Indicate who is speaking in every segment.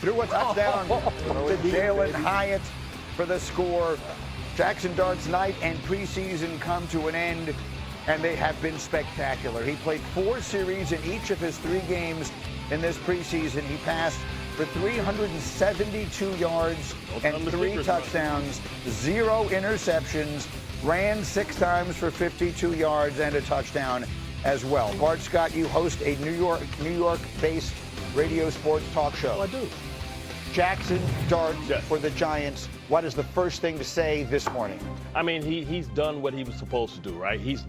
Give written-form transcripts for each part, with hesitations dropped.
Speaker 1: Threw a touchdown to Jalen Hyatt for the score. Jaxson Dart's night and preseason come to an end, and they have been spectacular. He played 4 series in each of his 3 games in this preseason. He passed for 372 yards and 3 touchdowns, 0 interceptions, ran 6 times for 52 yards and a touchdown as well. Bart Scott, you host a New York-based radio sports talk show.
Speaker 2: Oh, I do.
Speaker 1: Jaxson Dart for the Giants. What is the first thing to say this morning?
Speaker 2: I mean, he's done what he was supposed to do, right? He's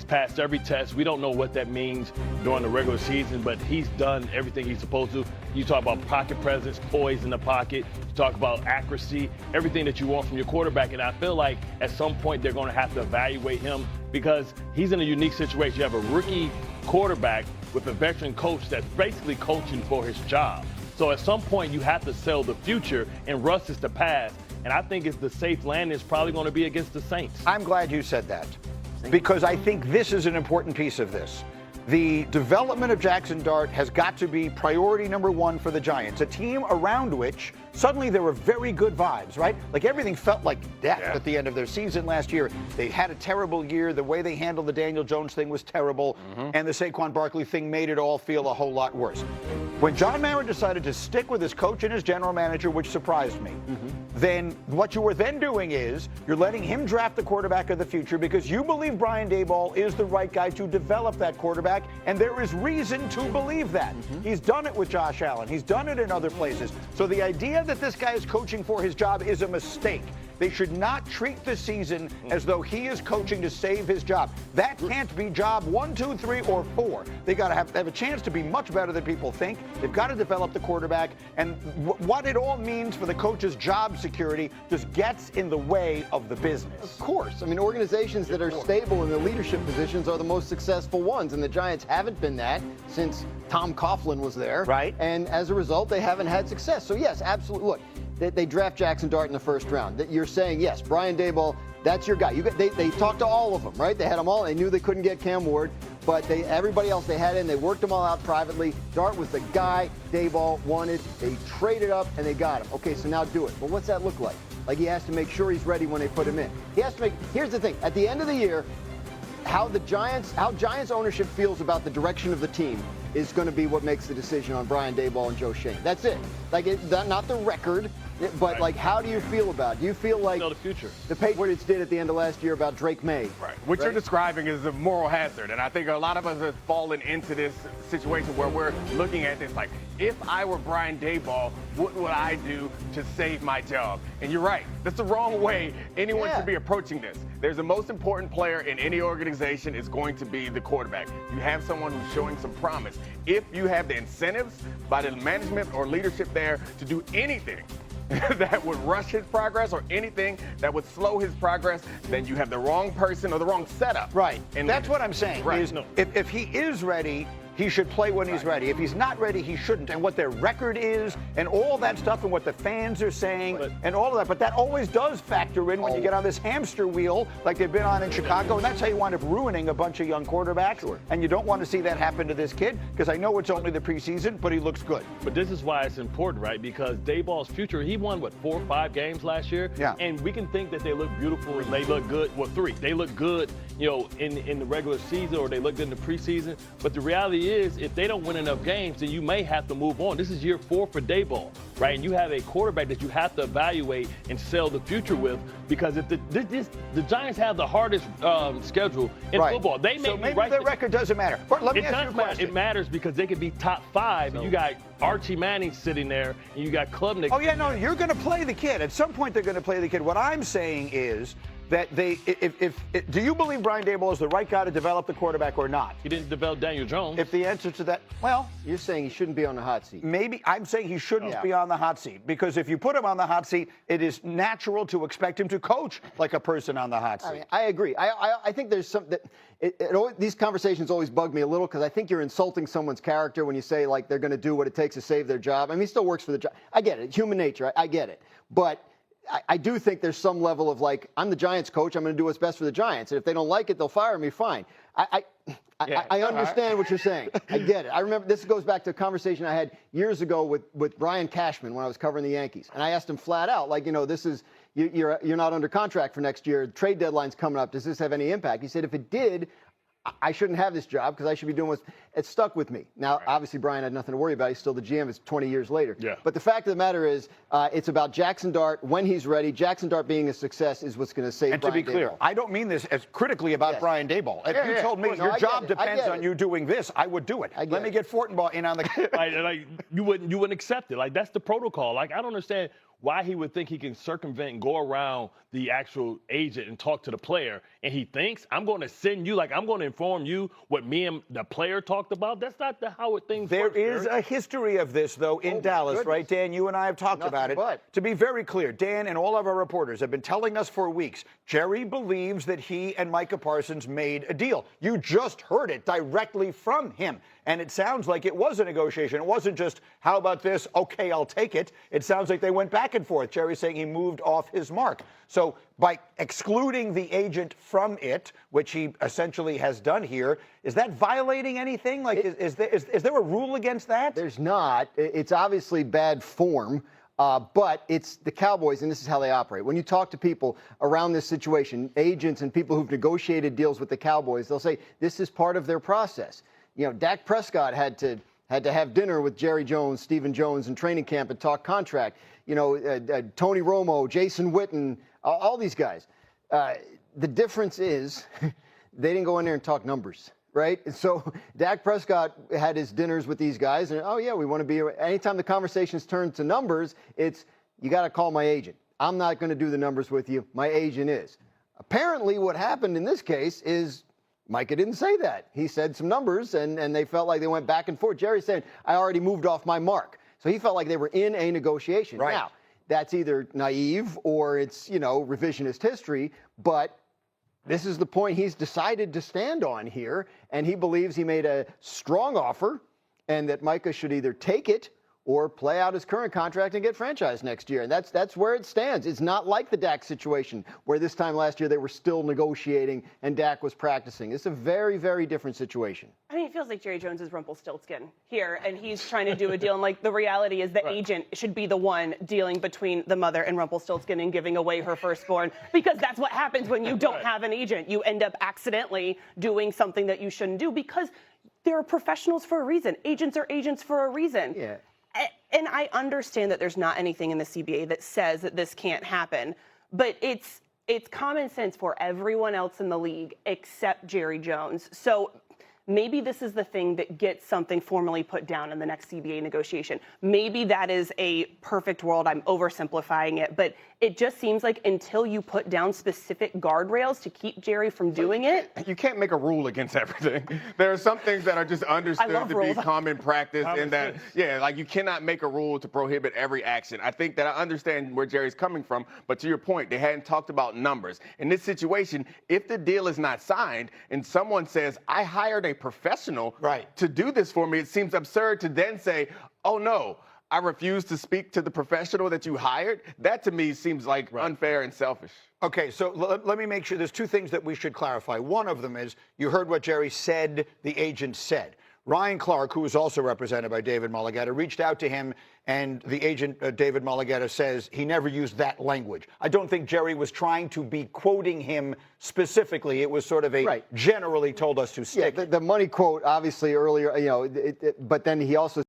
Speaker 2: passed every test. We don't know what that means during the regular season, but he's done everything he's supposed to. You talk about pocket presence, poise in the pocket. You talk about accuracy, everything that you want from your quarterback. And I feel like at some point they're going to have to evaluate him because he's in a unique situation. You have a rookie quarterback with a veteran coach that's basically coaching for his job. So at some point, you have to sell the future, and Russ is the past. And I think it's the safe landing is probably going to be against the Saints.
Speaker 1: I'm glad you said that because I think this is an important piece of this. The development of Jaxson Dart has got to be priority number 1 for the Giants, a team around which suddenly there were very good vibes, right? Like everything felt like death at the end of their season last year. They had a terrible year. The way they handled the Daniel Jones thing was terrible, and the Saquon Barkley thing made it all feel a whole lot worse. When John Mara decided to stick with his coach and his general manager, which surprised me, then what you were then doing is you're letting him draft the quarterback of the future because you believe Brian Daboll is the right guy to develop that quarterback, and there is reason to believe that. He's done it with Josh Allen. He's done it in other places. So the idea that this guy is coaching for his job is a mistake. They should not treat the season as though he is coaching to save his job. That can't be job 1, 2, 3, or 4. They got to have a chance to be much better than people think. They've got to develop the quarterback, and what it all means for the coach's job security just gets in the way of the business.
Speaker 3: Of course. I mean, organizations that are stable in their leadership positions are the most successful ones, and the Giants haven't been that since Tom Coughlin was there.
Speaker 1: Right.
Speaker 3: And as a result, they haven't had success. So, yes, absolutely. Look, they draft Jaxson Dart in the first round. You're saying, yes, Brian Daboll, that's your guy. They talked to all of them, right? They had them all. They knew they couldn't get Cam Ward, but everybody else they had in, they worked them all out privately. Dart was the guy Daboll wanted. They traded up, and they got him. Okay, so now do it. But what's that look like? Like, he has to make sure he's ready when they put him in. He has to make – here's the thing. At the end of the year, how Giants ownership feels about the direction of the team is going to be what makes the decision on Brian Daboll and Joe Schoen. That's it. Like, not the record, but like, how do you feel about it? Do you feel like
Speaker 2: the future
Speaker 3: the Patriots did at the end of last year about Drake May?
Speaker 4: Right. What you're describing is a moral hazard, and I think a lot of us have fallen into this situation where we're looking at this like, if I were Brian Daboll, what would I do to save my job? And you're right. That's the wrong way anyone should be approaching this. There's the most important player in any organization is going to be the quarterback. You have someone who's showing some promise. If you have the incentives by the management or leadership there to do anything that would rush his progress or anything that would slow his progress, then you have the wrong person or the wrong setup.
Speaker 1: Right. And that's what I'm saying.
Speaker 4: Right.
Speaker 1: Is if he is ready, he should play when he's ready. If he's not ready, he shouldn't. And what their record is and all that stuff and what the fans are saying and all of that. But that always does factor in when you get on this hamster wheel like they've been on in Chicago. And that's how you wind up ruining a bunch of young quarterbacks.
Speaker 3: Sure.
Speaker 1: And you don't want to see that happen to this kid because I know it's only the preseason, but he looks good.
Speaker 2: But this is why it's important, right? Because Daboll's future, he won, 4 or 5 games last year?
Speaker 1: Yeah.
Speaker 2: And we can think that they look beautiful and they look good. Well, 3. They look good, in the regular season or they look good in the preseason. But the reality is, if they don't win enough games, then you may have to move on. This is year 4 for Daboll, right? And you have a quarterback that you have to evaluate and sell the future with because if the Giants have the hardest schedule in football. They may
Speaker 1: so maybe their record doesn't matter. But let me ask you a question.
Speaker 2: It matters because they could be top 5. And you got Archie Manning sitting there, and you got Klubnik.
Speaker 1: Oh, yeah, no, you're going to play the kid. At some point, they're going to play the kid. What I'm saying is that do you believe Brian Daboll is the right guy to develop the quarterback or not?
Speaker 2: He didn't develop Daniel Jones.
Speaker 1: If the answer to that, well,
Speaker 3: You're saying he shouldn't be on the hot seat.
Speaker 1: maybe I'm saying he shouldn't be on the hot seat because if you put him on the hot seat, it is natural to expect him to coach like a person on the hot seat.
Speaker 3: I agree. I think there's some that these conversations always bug me a little because I think you're insulting someone's character when you say like they're going to do what it takes to save their job. I mean, he still works for the job. I get it. Human nature. I get it. But I do think there's some level of like, I'm the Giants coach. I'm going to do what's best for the Giants. And if they don't like it, they'll fire me. Fine. I understand what you're saying. I get it. I remember this goes back to a conversation I had years ago with Brian Cashman when I was covering the Yankees. And I asked him flat out, like, this is, you're not under contract for next year. Trade deadline's coming up. Does this have any impact? He said, if it did, I shouldn't have this job because I should be doing it stuck with me. Now, obviously, Brian had nothing to worry about. He's still the GM. It's 20 years later.
Speaker 2: Yeah.
Speaker 3: But the fact of the matter is, it's about Jaxson Dart when he's ready. Jaxson Dart being a success is what's going to save Brian
Speaker 1: And to be clear,
Speaker 3: Daboll.
Speaker 1: I don't mean this as critically about Brian Daboll. If you told me your job depends on you doing this, I would do it. Let me get Fortenbaugh in on the...
Speaker 2: like you wouldn't accept it. Like, that's the protocol. Like, I don't understand why he would think he can circumvent and go around the actual agent and talk to the player. And he thinks, I'm going to send you, like, I'm going to inform you what me and the player talked about. That's not how things work.
Speaker 1: There is a history of this, though, in Dallas, right, Dan? You and I have talked about it. To be very clear, Dan and all of our reporters have been telling us for weeks, Jerry believes that he and Micah Parsons made a deal. You just heard it directly from him. And it sounds like it was a negotiation. It wasn't just, how about this? Okay, I'll take it. It sounds like they went back and forth. Jerry's saying he moved off his mark. So by excluding the agent from it, which he essentially has done here, is that violating anything? Like, is there a rule against that?
Speaker 3: There's not. It's obviously bad form. But it's the Cowboys, and this is how they operate. When you talk to people around this situation, agents and people who've negotiated deals with the Cowboys, they'll say this is part of their process. Dak Prescott had to have dinner with Jerry Jones, Stephen Jones in training camp and talk contract. Tony Romo, Jason Witten, all these guys. The difference is they didn't go in there and talk numbers, right? And so Dak Prescott had his dinners with these guys, and we want to be. Anytime the conversations turn to numbers, it's you got to call my agent. I'm not going to do the numbers with you. My agent is. Apparently, what happened in this case is Micah didn't say that. He said some numbers, and they felt like they went back and forth. Jerry's saying, I already moved off my mark. So he felt like they were in a negotiation.
Speaker 1: Right.
Speaker 3: Now, that's either naive or it's, revisionist history, but this is the point he's decided to stand on here, and he believes he made a strong offer and that Micah should either take it or play out his current contract and get franchised next year. And that's where it stands. It's not like the Dak situation where this time last year they were still negotiating and Dak was practicing. It's a very, very different situation.
Speaker 5: I mean, it feels like Jerry Jones is Rumpelstiltskin here, and he's trying to do a deal. And, the reality is the agent should be the one dealing between the mother and Rumpelstiltskin and giving away her firstborn, because that's what happens when you don't have an agent. You end up accidentally doing something that you shouldn't do because there are professionals for a reason. Agents are agents for a reason.
Speaker 3: Yeah.
Speaker 5: And I understand that there's not anything in the CBA that says that this can't happen, but it's common sense for everyone else in the league except Jerry Jones. So maybe this is the thing that gets something formally put down in the next CBA negotiation. Maybe that is a perfect world. I'm oversimplifying it, but it just seems like until you put down specific guardrails to keep Jerry from doing it.
Speaker 4: You can't make a rule against everything. There are some things that are just understood to be common practice, and that, you cannot make a rule to prohibit every action. I think that I understand where Jerry's coming from, but to your point, they hadn't talked about numbers. In this situation, if the deal is not signed and someone says, I hired a professional to do this for me, it seems absurd to then say, oh no, I refuse to speak to the professional that you hired. That to me seems like unfair and selfish.
Speaker 1: Okay, so let me make sure there's two things that we should clarify. One of them is you heard what Jerry said the agent said. Ryan Clark, who was also represented by David Mulligata, reached out to him, and the agent, David Mulligata, says he never used that language. I don't think Jerry was trying to be quoting him specifically. It was sort of a generally told us to stick.
Speaker 3: Yeah, the money quote, obviously, earlier, but then he also